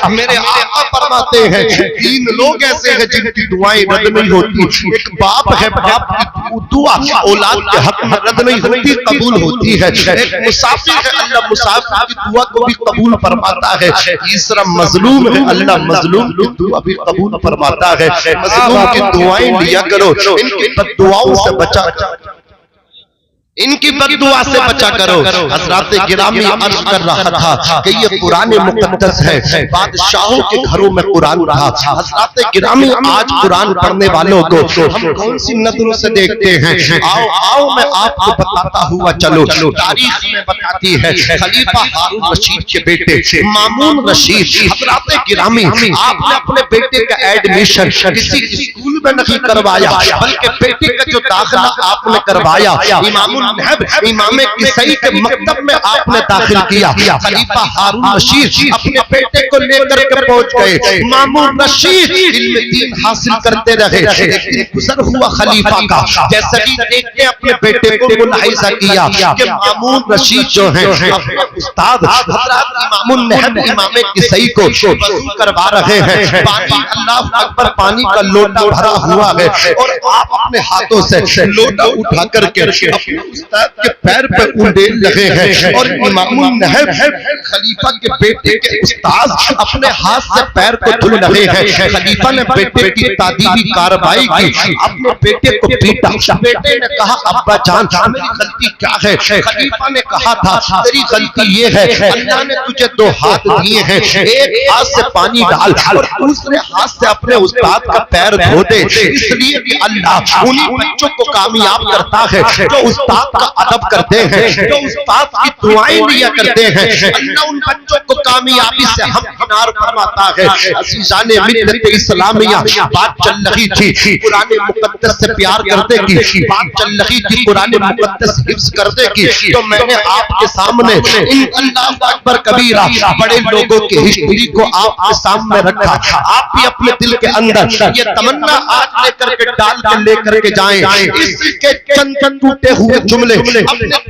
میرے آقا فرماتے ہیں 3 لوگ ایسے ہیں جن کی دعائیں رد نہیں ہوتی. ایک باپ ہے، باپ کی دعا اولاد کے حق میں رد نہیں ہوتی، قبول ہوتی ہے. ایک مسافر ہے، اللہ مسافر کی دعا کو بھی قبول فرماتا ہے. تیسرا مظلوم ہے، اللہ مظلوم کی دعا بھی قبول فرماتا ہے. مظلوم کی دعائیں لیا کرو، ان کی بد دعاؤں سے بچا، ان کی بد دعا سے بچا کرو. حضرات گرامی عرض کر رہا تھا کہ یہ قرآن مقدس ہے، بادشاہوں کے گھروں میں قرآن تھا. حضرات گرامی آج قرآن پڑھنے والوں کو ہم کون سی نظروں سے دیکھتے ہیں؟ آؤ میں آپ کو بتاتا ہوا چلو. تاریخ میں بتاتی ہے خلیفہ ہارون رشید کے بیٹے مامون رشید. حضرات گرامی آپ نے اپنے بیٹے کا ایڈمیشن کسی اسکول میں نہیں کروایا، بلکہ بیٹے کا جو داخلہ آپ نے کروایا امام کسائی کے مکتب میں آپ نے داخل کیا. خلیفہ ہارون رشید اپنے بیٹے کو لے کر کے پہنچ گئے. مامون رشید علم دین حاصل کرتے رہے. ایک دن گزر ہوا خلیفہ کا، جیسا کہ دیکھتے اپنے بیٹے کو ملاحظہ کیا کہ مامون رشید جو ہیں اپنے استاد حضرات امام النہب امام کسائی کو وضو کروا رہے ہیں. پانی اللہ اکبر، پانی کا لوٹا بھرا ہوا ہے اور آپ اپنے ہاتھوں سے لوٹا اٹھا کر کے استاد کے پیر پہ انڈیل لگے ہیں اور امام النہب خلیفہ کے بیٹے کے استاد اپنے ہاتھ سے پیر کو دھل رہے ہیں. خلیفہ نے بیٹے کی تادیبی کارروائی کی، اپنے بیٹے کو پیٹا. بیٹے نے کہا ابا جان میری غلطی کیا ہے؟ خلیفہ نے کہا تھا تیری غلطی یہ ہے اللہ نے تجھے 2 ہاتھ دیے ہیں، ایک ہاتھ سے پانی ڈال اور دوسرے ہاتھ سے اپنے استاد کا پیر دھو دے. اس لیے کہ اللہ انہی بچوں کو کامیاب کرتا ہے جو استاد کا ادب کرتے ہیں، جو استاد کی دعائیں لیا کرتے ہیں. اللہ ان بچوں کو کامیابی سے ہمکنار فرماتا ہے. عزیزان ملت اسلامیہ، بات چل رہی تھی قرآن مقدس سے پیار کرنے کی، بات چل رہی تھی قرآن مقدس حفظ کرنے کی، تو میں نے آپ کے سامنے ان اللہ اکبر کبیرہ بڑے لوگوں کی ہسٹری کو آپ کے سامنے رکھا. آپ بھی اپنے دل کے اندر یہ تمنا آج لے کر کے ڈال کے لے کر کے جائیں، اس کے چند ٹوٹے ہوئے جملے اپنے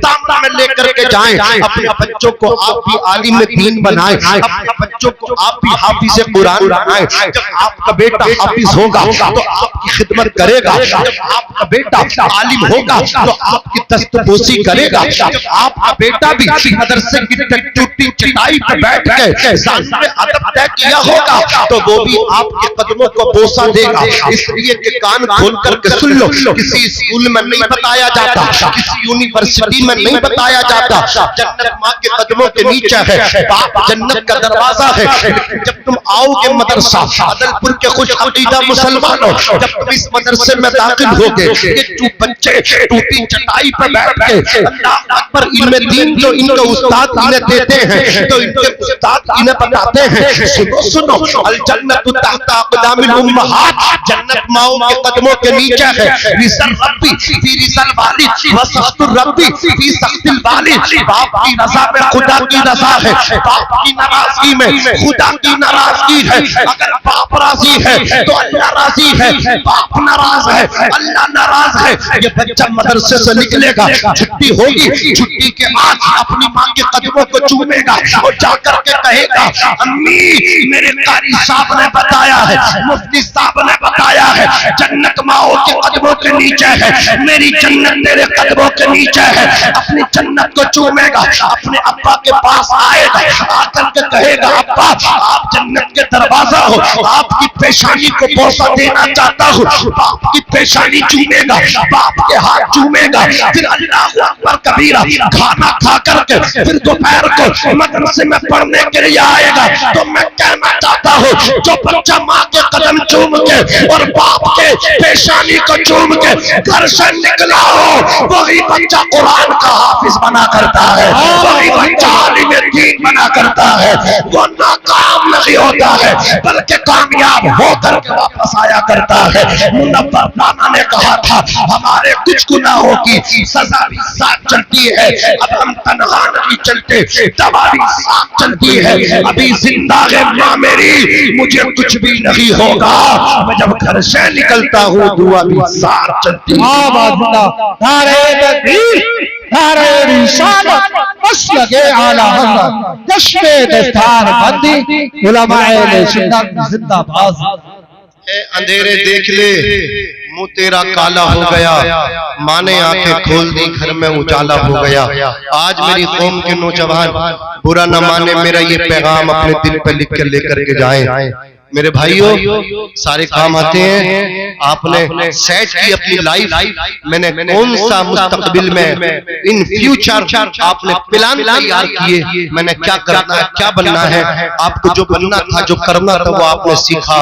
تامنا میں لے کر کے جائیں. اپنے بچوں کو آپ بھی عالم دین بنائیں، اپنے بچوں کو آپ بھی حافظ قرآن بنائیں. جب آپ کا بیٹا حافظ ہوگا تو آپ کی خدمت کرے گا، جب آپ کا بیٹا عالم ہوگا تو آپ کی دستبوسی کرے گا، جب آپ کا بیٹا بھی مدرسے کی ٹوٹی چٹائی پر بیٹھ کے ذات میں ادب طے کیا ہوگا تو وہ بھی آپ کے قدموں کو بوسہ دے گا. اس لیے کہ کان کھول کر کے سن لو، کسی اسکول میں نہیں بتایا جاتا، کسی یونیورسٹی میں نہیں بتایا جاتا جنت ماں کے قدموں کے نیچے ہے، باپ جنت کا دروازہ ہے. جب تم آؤ گے مدرسہ عدلپور کے خوش عقیدہ مسلمانوں، جب تم اس مدرسے میں داخل ہوگے، یہ جو بچے ٹوٹی چٹائی پر بیٹھ کے اللہ اکبر علم دین جو ان کے استاد انہیں دیتے ہیں تو ان کے استاد انہیں بتاتے ہیں سنو الجنت تحت اقدام الامہات، جنت ماؤں کے قدموں کے نیچے ہے. رسل ربی فی رسل والد وسخط الربی فی سخط الوالد. باپ کی رضا میں خدا کی رضا ہے، باپ کی ناراضگی میں خدا کی ناراضگی ہے. اگر باپ راضی ہے تو اللہ راضی ہے، باپ ناراض ہے اللہ ناراض ہے. یہ بچہ مدرسے سے نکلے گا، چھٹی ہوگی، چھٹی کے بعد اپنی ماں کے قدموں کو چومے گا اور جا کر کے کہے گا امی میرے قاری صاحب نے بتایا ہے، مفتی صاحب نے بتایا ہے جنت ماؤں کے قدموں کے نیچے ہے، میری جنت تیرے قدموں کے نیچے ہے. اپنی جنت کو چومے گا، اپنے ابا کے پاس آئے گا، آ کر کے کہے گا ابا آپ جنت کے دروازہ ہو، آپ کی پیشانی کو بوسہ دینا چاہتا ہوں. باپ کی پیشانی چومے گا، باپ کے ہاتھ چومے گا. پھر اللہ اکبر کبیرہ کھانا کھا کر کے پھر دوپہر کو مدرسے میں پڑھنے کے لیے آئے گا. تو میں کہنا چاہتا ہوں جو بچہ ماں کے قدم چوم کے اور باپ کے پیشانی کو چوم کے گھر سے نکلا ہو، وہی بچہ قرآن کا حافظ بنا کرتا ہے، وہی بچہ عالم دین بنا کرتا ہے. وہ ناکام نہیں ہوتا ہے بلکہ کامیاب ہو کر کے واپس آیا کرتا ہے. منور رانا نے کہا تھا ہمارے کچھ گناہوں کی سزا بھی ساتھ چلتی ہے، اب ہم تنہا نہیں چلتے، دوا بھی ساتھ چلتی ہے. ابھی زندہ ہے ماں میری، مجھے کچھ بھی نہیں ہوگا، میں جب گھر سے نکلتا ہوں دعا بھی ساتھ چلتی ہے. نعرہ رسالت، مسلک اعلی حضرت، جشن دستار بندی، علماء سنت زندہ باد۔ اے اندھیرے دیکھ لے منہ تیرا کالا ہو گیا، ماں نے آنکھیں کھول دی گھر میں اجالا ہو گیا۔ آج میری قوم کے نوجوان برا نہ مانے میرا یہ پیغام اپنے دل پہ لکھ کر لے کر کے جائیں۔ میرے بھائیوں سارے کام آتے ہیں، آپ نے سیٹ کی اپنی لائف، میں نے کون سا مستقبل میں ان فیوچر آپ نے پلان تیار کیے، میں نے کیا کرنا ہے کیا بننا ہے، آپ کو جو بننا تھا جو کرنا تھا وہ آپ نے سیکھا۔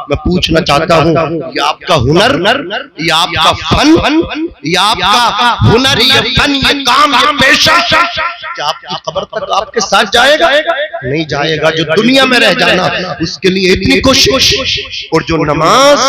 میں پوچھنا چاہتا ہوں یہ آپ کا ہنر، یہ آپ کا فن، یہ آپ کا ہنر، یہ فن، یہ کام، یہ پیشہ کیا آپ کی قبر تک آپ کے ساتھ جائے گا؟ نہیں جائے گا۔ جو دنیا میں رہ جانا اس کے لیے اتنی کوشش، اور جو نماز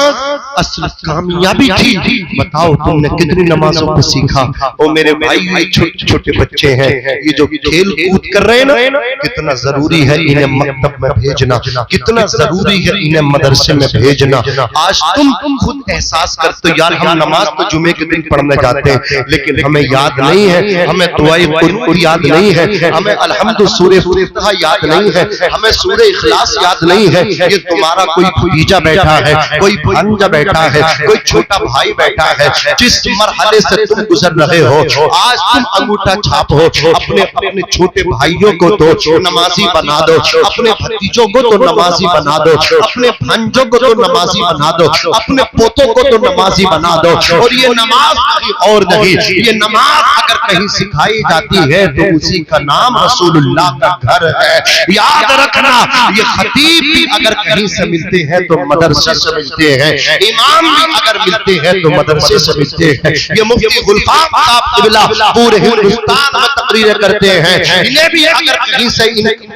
اصل کامیابی تھی، بتاؤ تم نے کتنی نمازوں کو سیکھا۔ اور میرے بھائی یہ چھوٹے چھوٹے بچے ہیں، یہ جو کھیل کود کر رہے ہیں نا، کتنا ضروری ہے انہیں مکتب میں بھیجنا، کتنا ضروری ہے انہیں مدرسے میں بھیجنا۔ آج تم خود احساس کرتے ہو یار ہم نماز تو جمعے کے دن پڑھنے جاتے ہیں لیکن ہمیں یاد نہیں ہے، ہمیں دعائے قنوت یاد نہیں ہے، ہمیں الحمد سورہ فاتحہ یاد نہیں ہے، ہمیں سورہ اخلاص یاد نہیں ہے۔ یہ تمہارا کوئی بھتیجا بیٹھا ہے، کوئی بھانجا بیٹھا ہے، کوئی چھوٹا بھائی بیٹھا ہے، جس مرحلے سے تم گزر رہے ہو آج تم انگوٹھا چھاپ ہو، اپنے چھوٹے بھائیوں کو تو نمازی بنا دو، اپنے بھتیجوں کو تو نمازی بنا دو، اپنے بھانجوں کو تو نمازی بنا دو، اپنے پوتوں کو تو نمازی بنا دو۔ اور یہ نماز کہیں اور نہیں، یہ نماز اگر کہیں سکھائی جاتی ہے تو اسی کا نام رسول اللہ کا گھر ہے۔ یاد رکھنا یہ خطیب بھی اگر کہیں سے ملتے ہیں تو مدرسے سے ملتے ہیں، امام بھی اگر ملتے ہیں تو مدرسے سے ملتے ہیں۔ یہ مفتی غلفام صاحب قبلہ پورے ہندوستان میں تقریریں کرتے ہیں، انہیں بھی اگر کہیں سے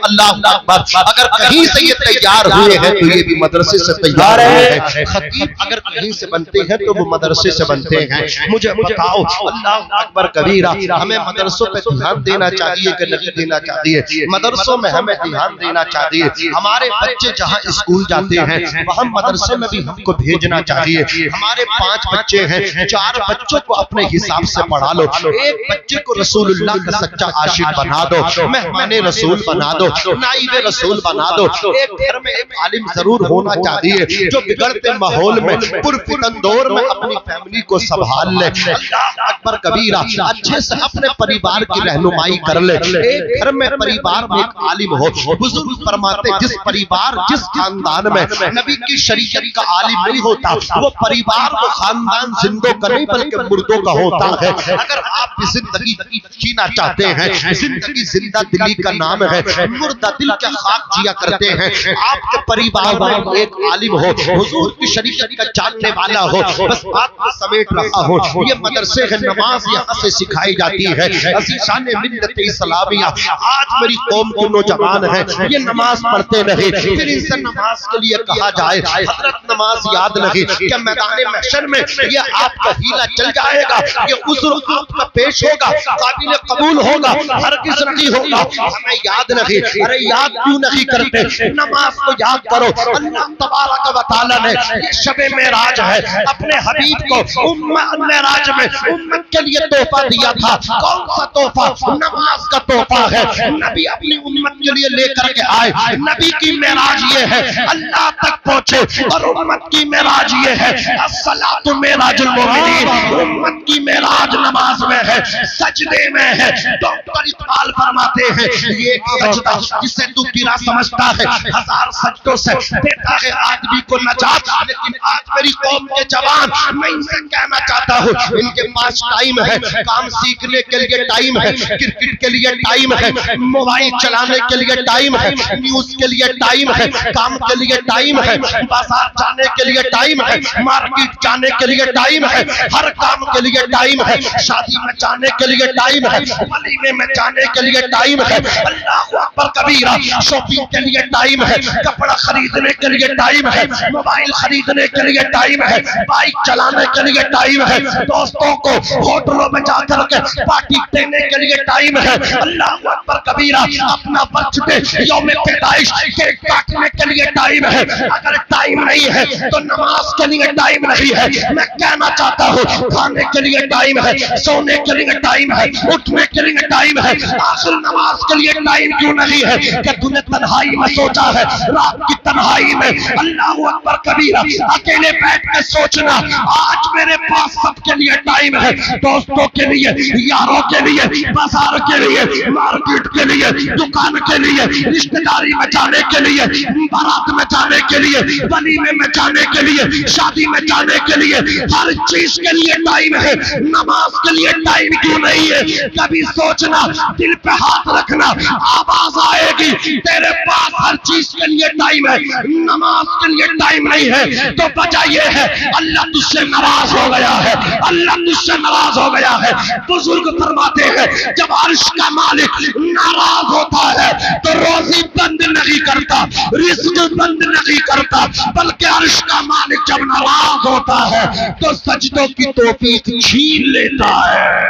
اللہ اکبر اگر کہیں سے یہ تیار ہوئے ہیں تو یہ بھی مدرسے سے تیار ہوئے ہیں۔ خطیب اگر کہیں سے بنتے ہیں تو وہ مدرسے سے بنتے ہیں۔ مجھے بتاؤ اللہ اکبر کبیرہ، ہمیں مدرسوں پہ دھیان دینا چاہیے کہ نہیں دینا چاہیے؟ مدرسوں میں ہمیں دھیان دینا چاہیے۔ ہمارے بچے جہاں اسکول جاتے ہیں وہاں مدرسے میں بھی ہم کو بھیجنا چاہیے۔ ہمارے 5 بچے ہیں، 4 بچوں کو اپنے حساب سے پڑھا لو، ایک بچے کو رسول اللہ کا سچا عاشق بنا دو، مہمان رسول بنا دو، نائب رسول بنا دو۔ ایک گھر میں ایک عالم ضرور ہونا چاہیے جو بگڑتے ماحول میں پرفتن دور میں اپنی فیملی کو سنبھال لے۔ اللہ اکبر کبیرہ، اچھے سے اپنے پریوار کی رہنمائی کر لے۔ ایک گھر میں پریوار میں ایک عالم ہو، بزرگ فرماتے جس پریوار جس خاندان میں نبی کی شریعت کا عالم نہیں ہوتا وہ پریوار و خاندان زندوں کا نہیں بلکہ مردوں کا ہوتا ہے۔ اگر آپ زندگی جینا چاہتے ہیں، زندگی زندہ دلی کا نام ہے، مردہ دل کے خاک جیا کرتے ہیں، آپ کے پریوار میں ایک عالم ہو، حضور کی شریعت کا جاننے والا ہو، بس بات کو سمیٹ رہا ہو۔ یہ مدرسے ہیں، نماز یہاں سے سکھائی جاتی ہے۔ عزیزان ملت اسلامیہ، آج میری قوم کے نوجوان ہیں یہ نماز پڑھتے نہیں، پھر ان سے نماز کے لیے کہا جائے حضرت نماز یاد نہیں، کیا میدان محشر میں یہ آپ کا ہیلا چل جائے گا؟ یہ عذر آپ کا پیش ہوگا، قابل قبول ہوگا؟ ہرگز نہیں ہوگا۔ ہمیں یاد نہیں، ارے یاد کیوں نہیں کرتے؟ نماز کو یاد کرو۔ اللہ تبارک و تعالی نے یہ شب معراج ہے اپنے حبیب کو معراج میں امت کے لیے تحفہ دیا تھا۔ کون سا تحفہ؟ نماز کا تحفہ ہے۔ نبی اپنی امت کے لیے لے کر کے آئے، نبی کی معراج یہ ہے اللہ تک پہنچے، اور امت کی معراج یہ ہے الصلاۃ معراج المومنین، امت کی معراج نماز میں ہے، سجدے میں ہے۔ ڈاکٹر اقبال فرماتے ہیں یہ ایک سجدہ جسے تو گرا سمجھتا ہے 1000 سجدوں سے دیتا ہے آدمی کو نجات۔ لیکن آج میری قوم کے جوان، میں ان سے کہنا چاہتا ہوں ان کے پاس ٹائم ہے، کام سیکھنے کے لیے ٹائم ہے، کرکٹ کے لیے ٹائم ہے، موبائل چلانے کے لیے ٹائم ہے، نیوز کے لیے ٹائم ہے، کام کے لیے ٹائم ہے، بازار جانے کے لیے ٹائم ہے، مارکیٹ جانے کے لیے ٹائم ہے، ہر کام کے لیے ٹائم ہے، شادی میں جانے کے لیے ٹائم ہے، ولیمے میں جانے کے لیے ٹائم ہے، اللہ اکبر کبیرہ، شاپنگ کے لیے ٹائم ہے، کپڑا خریدنے کے لیے ٹائم ہے، موبائل خریدنے کے لیے ٹائم ہے، بائک چلانے کے لیے ٹائم ہے، دوستوں کو ہوٹلوں میں جا کر کے پارٹی دینے کے لیے ٹائم ہے، اللہ اکبر کبیرہ، اپنا برتھ ڈے یوم پیدائش کیک کاٹنے کے لیے ٹائم ہے۔ اگر ٹائم ٹائم نہیں ہے تو نماز کے لیے ٹائم نہیں ہے. میں کہنا چاہتا ہوں کھانے کے لیے ٹائم ہے, سونے کے لیے ٹائم ہے, اٹھنے کے لیے ٹائم ہے, آخر نماز کے لیے ٹائم کیوں نہیں ہے کہ تو نے تنہائی میں سوچا ہے, رات کی تنہائی میں اللہ اکبر کبیرہ اکیلے بیٹھ کے سوچنا آج میرے پاس سب کے لیے ٹائم ہے, دوستوں کے لیے, یاروں کے لیے, بازار کے لیے, مارکیٹ کے لیے, دکان کے لیے, رشتہ داری میں جانے کے لیے, بارات میں جانے کے لیے, ولیمے میں جانے کے لیے, شادی میں جانے کے لیے, ہر چیز کے لیے ٹائم ہے. نماز کے لیے ٹائم کیوں نہیں ہے؟ کبھی سوچنا, دل پہ ہاتھ رکھنا, آواز آئے گی تیرے پاس ہر چیز کے لیے ٹائم ہے, نماز کے لیے ٹائم نہیں ہے تو وجہ یہ ہے اللہ تجھ سے ناراض ہو گیا ہے, اللہ تجھ سے ناراض ہو گیا ہے. بزرگ فرماتے ہیں جب عرش کا مالک ناراض ہوتا ہے تو روزی بند نہیں کرتا, رزق بند نہیں کرتا, بلکہ عرش کا مالک جب ناراض ہوتا ہے تو سجدوں کی توفیق چھین لیتا ہے.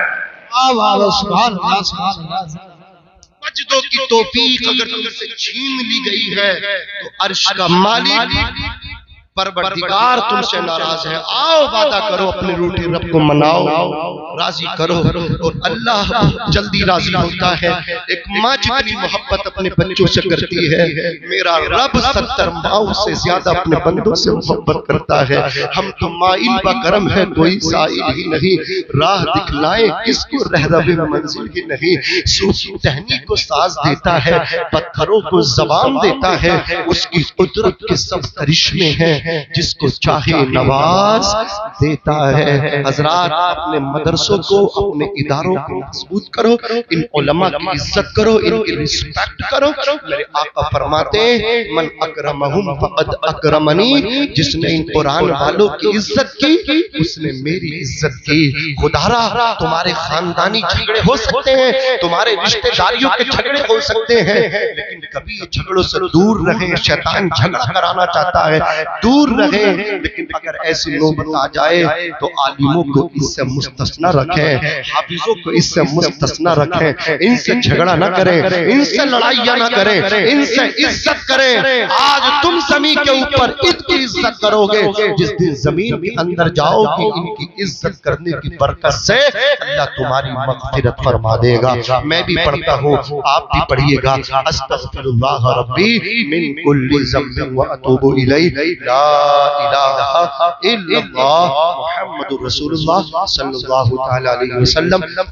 سبحان اللہ سبحان اللہ. سجدوں کی توفیق اگر تم سے چھین لی گئی ہے تو عرش کا مالک پروردگار تم سے ناراض ہے. آؤ وعدہ کرو, اپنے روٹے رب کو مناؤ, راضی کرو, اور اللہ جلدی راضی ہوتا ہے. ایک ماں جتنی محبت اپنے بچوں سے کرتی ہے, میرا رب 70 ماؤں سے زیادہ اپنے بندوں سے محبت کرتا ہے. ہم تو مائل با کرم ہے, کوئی سائل ہی نہیں, راہ دکھلائیں کس کو رہرب منزل ہی نہیں. صوفی ٹہنی کو ساز دیتا ہے, پتھروں کو زبان دیتا ہے, اس کی قدرت کے سب کرشمے ہیں, جس کو چاہے نواز دیتا ہے. حضرات اپنے مدرسوں کو, اپنے اداروں کو مضبوط کرو, ان علماء کی عزت کرو, ان کی رسپیکٹ کرو. میرے آقا فرماتے ہیں من اکرمہم فقد اکرمنی, جس نے ان قرآن والوں کی عزت کی اس نے میری عزت کی. خدارا تمہارے خاندانی جھگڑے ہو سکتے ہیں, تمہارے رشتہ داریوں کے جھگڑے ہو سکتے ہیں, لیکن کبھی جھگڑوں سے دور رہیں. شیطان جھگڑا کرانا چاہتا ہے, دور رہیں. لیکن اگر ایسی نوبت آ جائے تو عالموں کو اس سے مستثنا رکھیں, حافظوں کو اس سے مستثنا رکھیں. ان سے جھگڑا نہ کریں, ان سے لڑائیاں نہ کریں, ان سے عزت کریں. آج تم زمین کے اوپر ان کی عزت کرو گے, جس دن زمین کے اندر جاؤ گے ان کی عزت کرنے کی برکت سے اللہ تمہاری مغفرت فرما دے گا. میں بھی پڑھتا ہوں, آپ بھی پڑھیے گا. استغفر اللہ ربی من کل ذنب واتوب الیہ, لا الہ الا اللہ محمد رسول اللہ صلی اللہ تعالی علیہ وسلم.